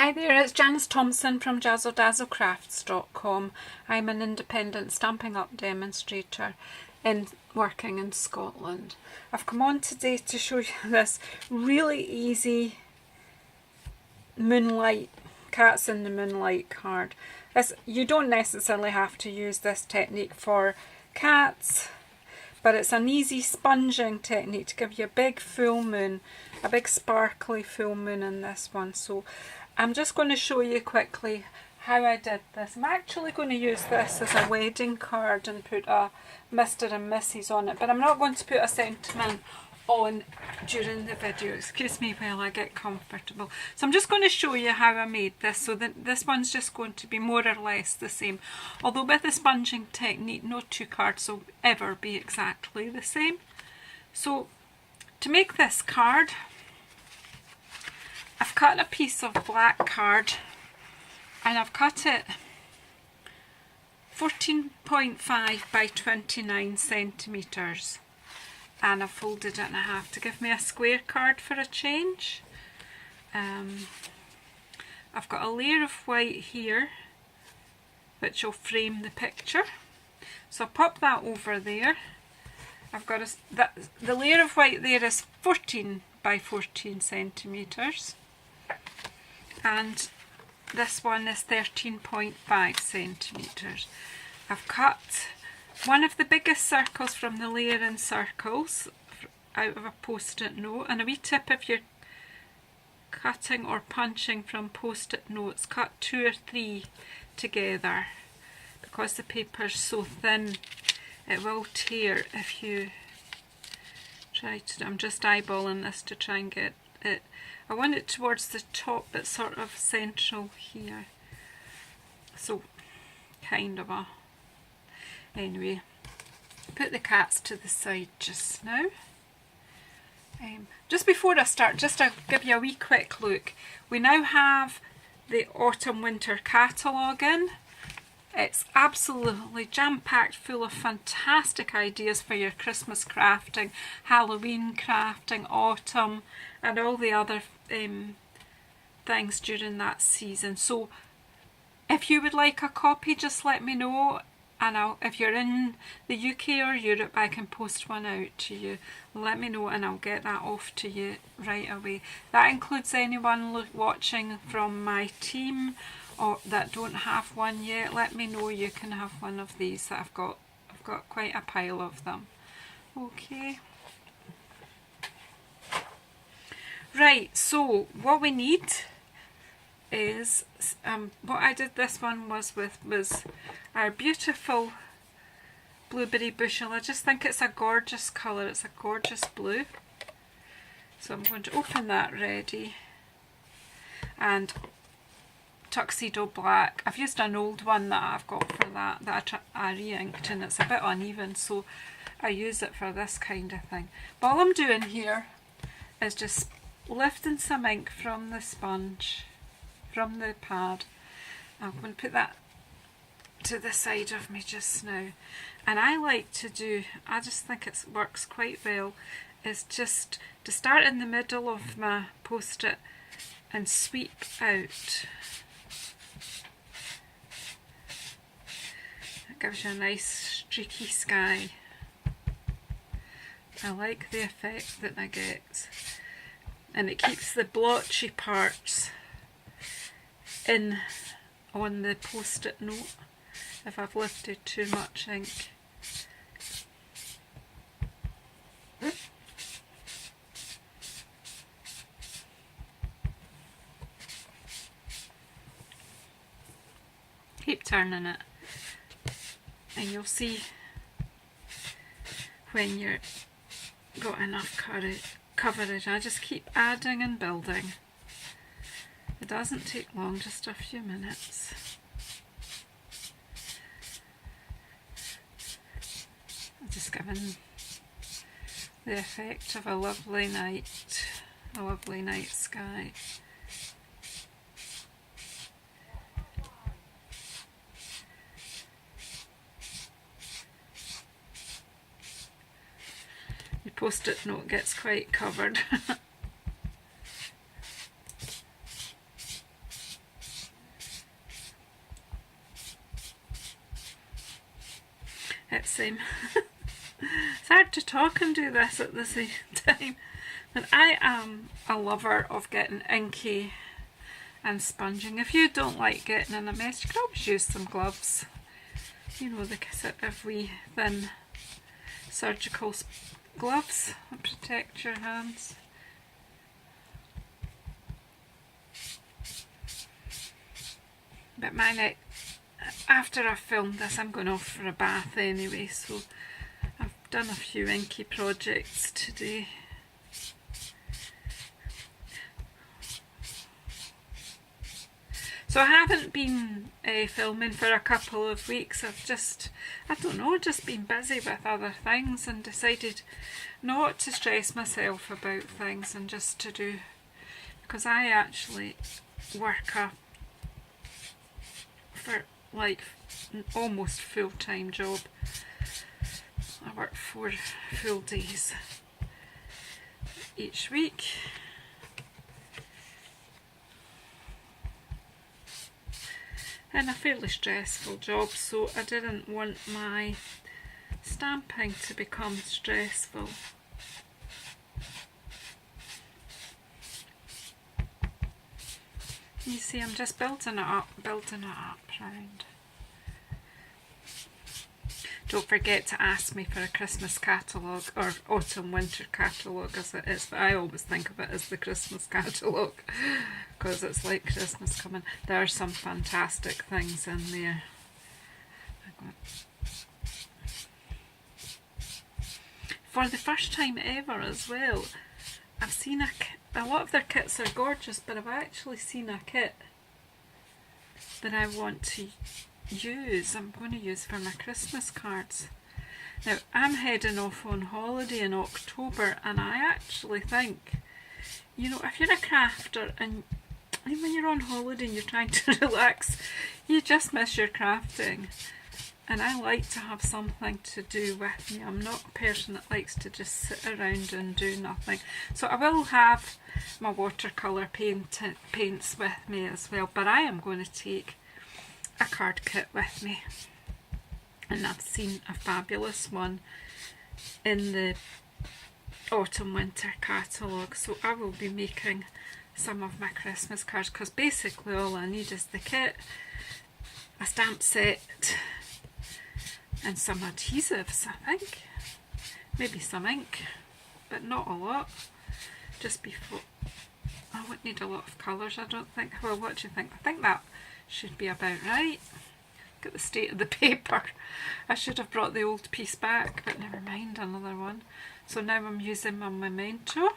Hi there, it's Janice Thompson from JazzleDazzleCrafts.com. I'm an independent Stampin' Up demonstrator working in Scotland. I've come on today to show you this really easy Moonlight, Cats in the Moonlight card. You don't necessarily have to use this technique for cats, but it's an easy sponging technique to give you a big full moon, a big sparkly full moon in this one. So I'm just going to show you quickly how I did this. I'm actually going to use this as a wedding card and put a Mr. and Mrs. on it, but I'm not going to put a sentiment on during the video. Excuse me while I get comfortable. So I'm just going to show you how I made this, so that this one's just going to be more or less the same. Although with the sponging technique, no two cards will ever be exactly the same. So to make this card, I've cut a piece of black card and I've cut it 14.5 by 29 centimetres, and I've folded it in half to give me a square card for a change. I've got a layer of white here which will frame the picture, so I'll pop that over there. I've got the layer of white there is 14 by 14 centimetres, and this one is 13.5 centimetres. I've cut one of the biggest circles from the layer in circles out of a post-it note, and a wee tip if you're cutting or punching from post-it notes, cut 2 or 3 together, because the paper's so thin it will tear if you try to. I'm just eyeballing this to try and get it. I want it towards the top, but sort of central here. So kind of a... Anyway, put the cats to the side just now. Just before I start, just to give you a wee quick look, we now have the autumn winter catalogue in. It's absolutely jam-packed full of fantastic ideas for your Christmas crafting, Halloween crafting, autumn, and all the other things during that season. So if you would like a copy, just let me know, and if you're in the UK or Europe, I can post one out to you. Let me know and I'll get that off to you right away. That includes anyone watching from my team or that don't have one yet. Let me know, you can have one of these that I've got quite a pile of them. Okay. Right, so what we need is, what I did this one was our beautiful blueberry bushel. I just think it's a gorgeous colour, it's a gorgeous blue. So I'm going to open that ready. And tuxedo black. I've used an old one that I've got for that I re-inked, and it's a bit uneven, so I use it for this kind of thing. But all I'm doing here is just lifting some ink from the sponge, from the pad. I'm going to put that to the side of me just now. And I like to do, I just think it works quite well, is just to start in the middle of my post-it and sweep out. It gives you a nice streaky sky. I like the effect that I get, and it keeps the blotchy parts in on the post-it note if I've lifted too much ink. Keep turning it and you'll see when you've got enough coverage. I just keep adding and building. It doesn't take long, just a few minutes. I'm just giving the effect of a lovely night sky. Your post-it note gets quite covered. same. It's hard to talk and do this at the same time. But I am a lover of getting inky and sponging. If you don't like getting in a mess, you can always use some gloves. You know, the sort of wee thin surgical gloves that protect your hands. But my neck, after I've filmed this, I'm going off for a bath anyway, so I've done a few inky projects today. So I haven't been filming for a couple of weeks. I've just, I don't know, just been busy with other things and decided not to stress myself about things and just to do, because I actually work up for like almost full-time job. I work 4 full days each week. And a fairly stressful job, so I didn't want my stamping to become stressful. You see, I'm just building it up round. Don't forget to ask me for a Christmas catalogue, or autumn winter catalogue as it is, but I always think of it as the Christmas catalogue because it's like Christmas coming. There are some fantastic things in there. For the first time ever as well, I've seen a lot of their kits are gorgeous, but I've actually seen a kit that I want to use. I'm going to use for my Christmas cards. Now, I'm heading off on holiday in October, and I actually think, you know, if you're a crafter and when you're on holiday and you're trying to relax, you just miss your crafting. And I like to have something to do with me. I'm not a person that likes to just sit around and do nothing. So I will have my watercolour paints with me as well, but I am going to take a card kit with me. And I've seen a fabulous one in the autumn winter catalogue, so I will be making some of my Christmas cards, because basically all I need is the kit, a stamp set, and some adhesives, I think. Maybe some ink, but not a lot. Just before, I wouldn't need a lot of colours, I don't think. Well, what do you think? I think that should be about right. Look at the state of the paper. I should have brought the old piece back, but never mind, another one. So now I'm using my memento.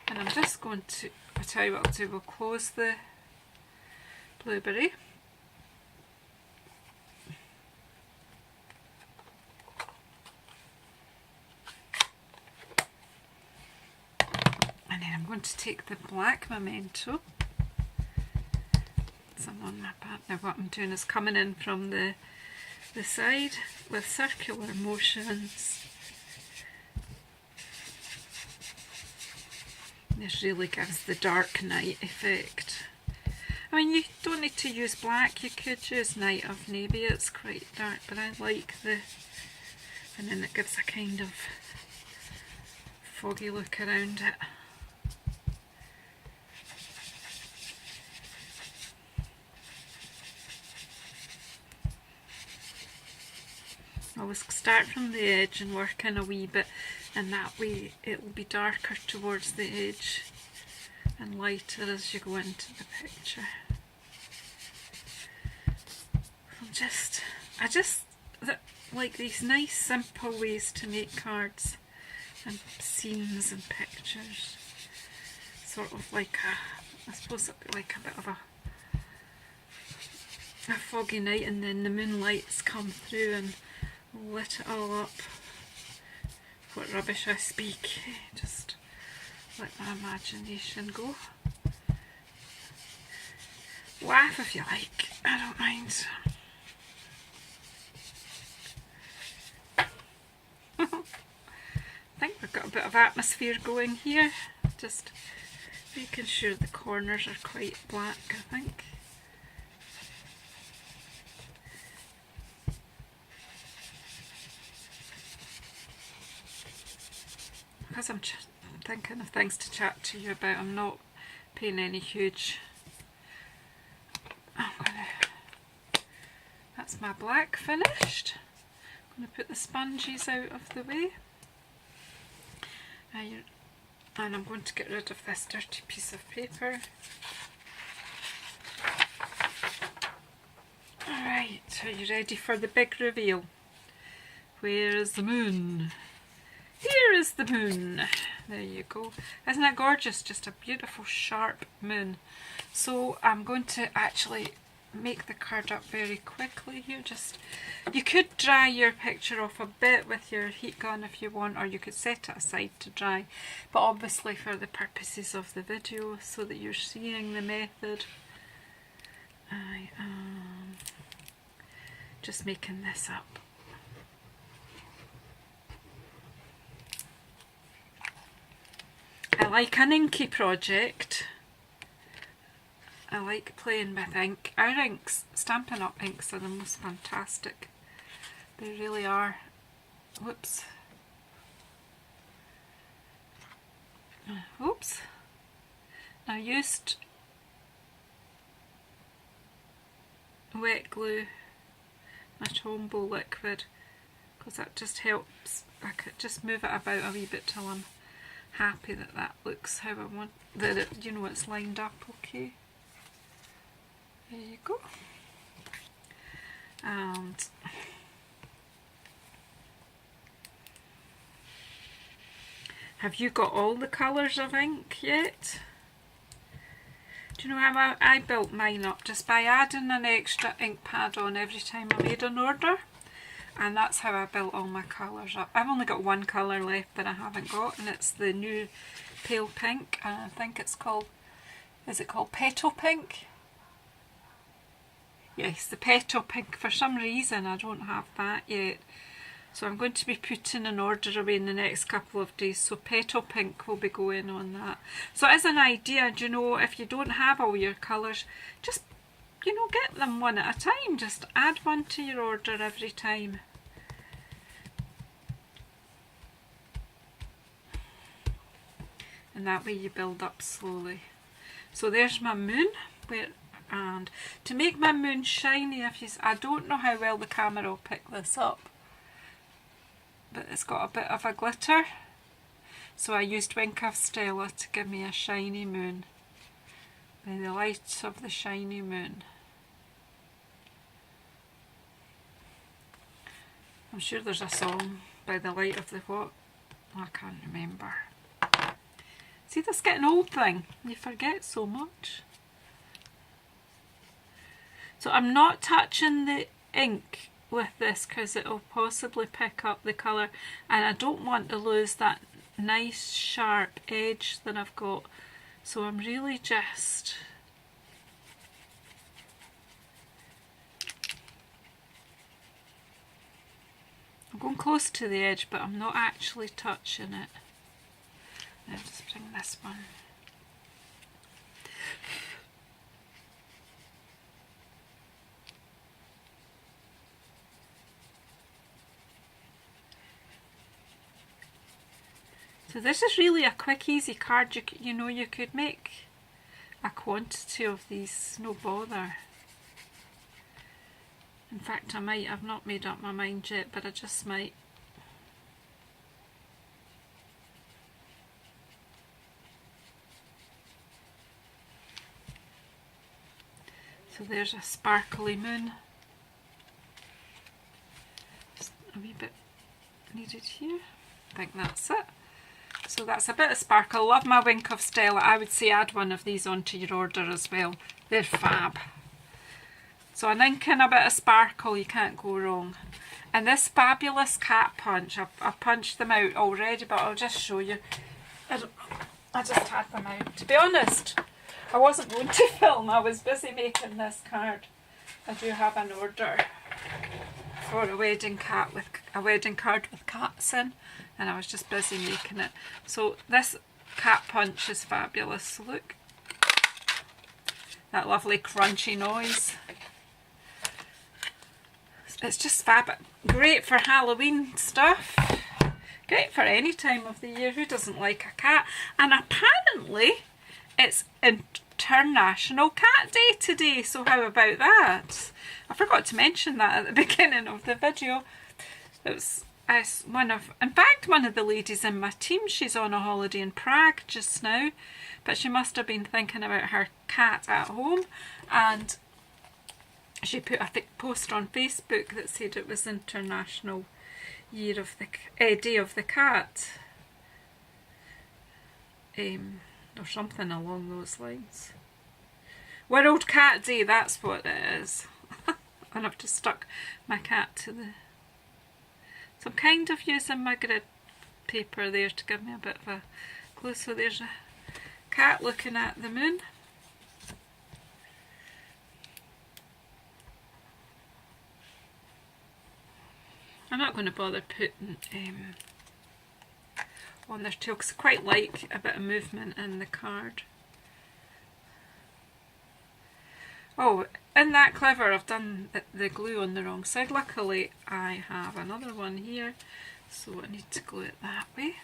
And I'm just going to, I'll tell you what I'll do, we'll close the blueberry. And then I'm going to take the black memento. Some on my pad. Now what I'm doing is coming in from the side with circular motions. This really gives the dark night effect. I mean, you don't need to use black, you could use Night of Navy, it's quite dark, but I like the, and then it gives a kind of foggy look around it. Always start from the edge and work in a wee bit, and that way it will be darker towards the edge and lighter as you go into the picture. I just like these nice simple ways to make cards and scenes and pictures. Sort of like I suppose it'd be like a bit of a foggy night, and then the moonlights come through and lit it all up. What rubbish I speak. Just let my imagination go. Laugh if you like, I don't mind. I think we've got a bit of atmosphere going here. Just making sure the corners are quite black, I think. because I'm thinking of things to chat to you about, I'm not paying any huge. That's my black finished. I'm going to put the sponges out of the way. And I'm going to get rid of this dirty piece of paper. Alright, are you ready for the big reveal? Where is the moon? Here is the moon. There you go. Isn't that gorgeous? Just a beautiful sharp moon. So I'm going to actually make the card up very quickly here. You could dry your picture off a bit with your heat gun if you want, or you could set it aside to dry, but obviously for the purposes of the video, so that you're seeing the method, I am just making this up. I like an inky project. I like playing with ink. Our inks, Stampin' Up! Inks are the most fantastic. They really are. Whoops. Oops. I used wet glue, my Tombow liquid, because that just helps. I could just move it about a wee bit till I'm happy that that looks how I want, that it, you know, it's lined up okay. There you go. And have you got all the colours of ink yet? Do you know how I built mine up? Just by adding an extra ink pad on every time I made an order. And that's how I built all my colours up. I've only got one colour left that I haven't got, and it's the new pale pink, and I think it's called, is it called Petal Pink? Yes, the Petal Pink. For some reason I don't have that yet. So I'm going to be putting an order away in the next couple of days, so Petal Pink will be going on that. So as an idea, do you know, if you don't have all your colours, just, you know, get them one at a time. Just add one to your order every time. And that way you build up slowly. So there's my moon. And to make my moon shiny, I don't know how well the camera will pick this up, but it's got a bit of a glitter. So I used Wink of Stella to give me a shiny moon. By the light of the shiny moon. I'm sure there's a song, By the Light of the what? I can't remember. See, this getting old thing. You forget so much. So I'm not touching the ink with this because it will possibly pick up the colour, and I don't want to lose that nice sharp edge that I've got. So I'm really just I'm going close to the edge, but I'm not actually touching it. I'll just bring this one. So this is really a quick, easy card. You know, you could make a quantity of these, no bother. In fact, I might. I've not made up my mind yet, but I just might. So there's a sparkly moon. Just a wee bit needed here. I think that's it. So that's a bit of sparkle. Love my Wink of Stella. I would say add one of these onto your order as well. They're fab. So an ink and a bit of sparkle, you can't go wrong. And this fabulous cat punch, I've punched them out already, but I'll just show you. I just had them out. To be honest, I wasn't going to film. I was busy making this card. I do have an order for a wedding card with cats in, and I was just busy making it. So this cat punch is fabulous. Look, that lovely crunchy noise. It's just fab. Great for Halloween stuff. Great for any time of the year. Who doesn't like a cat? And apparently it's International Cat Day today, so how about that? I forgot to mention that at the beginning of the video. It was in fact, one of the ladies in my team, she's on a holiday in Prague just now, but she must have been thinking about her cat at home, and she put a post on Facebook that said it was International Day of the Cat, or something along those lines. World Cat Day, that's what it is. And I've just stuck my cat to the... So I'm kind of using my grid paper there to give me a bit of a clue. So there's a cat looking at the moon. I'm not going to bother putting on their tail because I quite like a bit of movement in the card. Oh, isn't that clever? I've done the glue on the wrong side. Luckily I have another one here, so I need to glue it that way.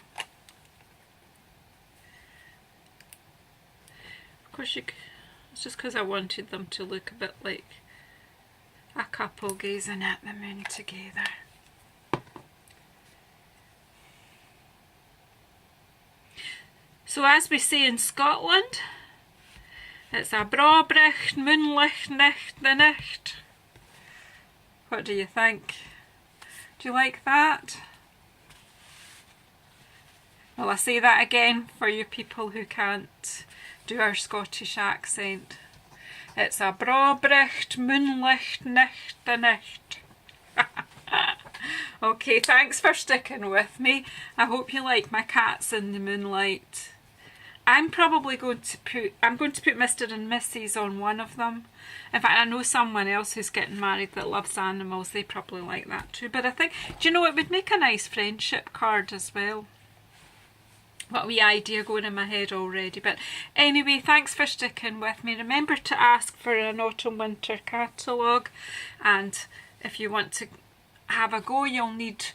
Of course it's just because I wanted them to look a bit like a couple gazing at the moon together. So as we say in Scotland, it's a brabricht, moonlight, nicht the nicht. What do you think? Do you like that? Well, I say that again for you people who can't do our Scottish accent. It's a brabricht, moonlight, nicht the nicht. Okay, thanks for sticking with me. I hope you like my cats in the moonlight. I'm probably going to put Mr. and Mrs. on one of them. In fact, I know someone else who's getting married that loves animals. They probably like that too. But I think, do you know, it would make a nice friendship card as well. What a wee idea going in my head already. But anyway, thanks for sticking with me. Remember to ask for an autumn winter catalogue. And if you want to have a go, you'll need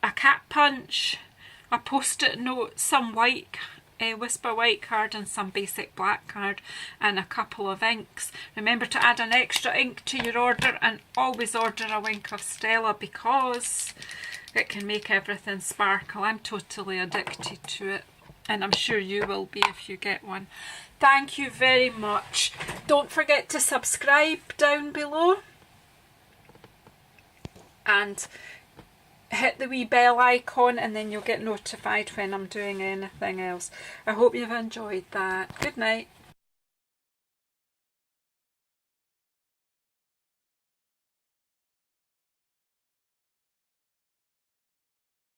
a cat punch, a post-it note, some white, Whisper white card and some basic black card, and a couple of inks. Remember to add an extra ink to your order, and always order a wink of Stella because it can make everything sparkle. I'm totally addicted to it, and I'm sure you will be if you get one. Thank you very much. Don't forget to subscribe down below and hit the wee bell icon, and then you'll get notified when I'm doing anything else. I hope you've enjoyed that. Good night.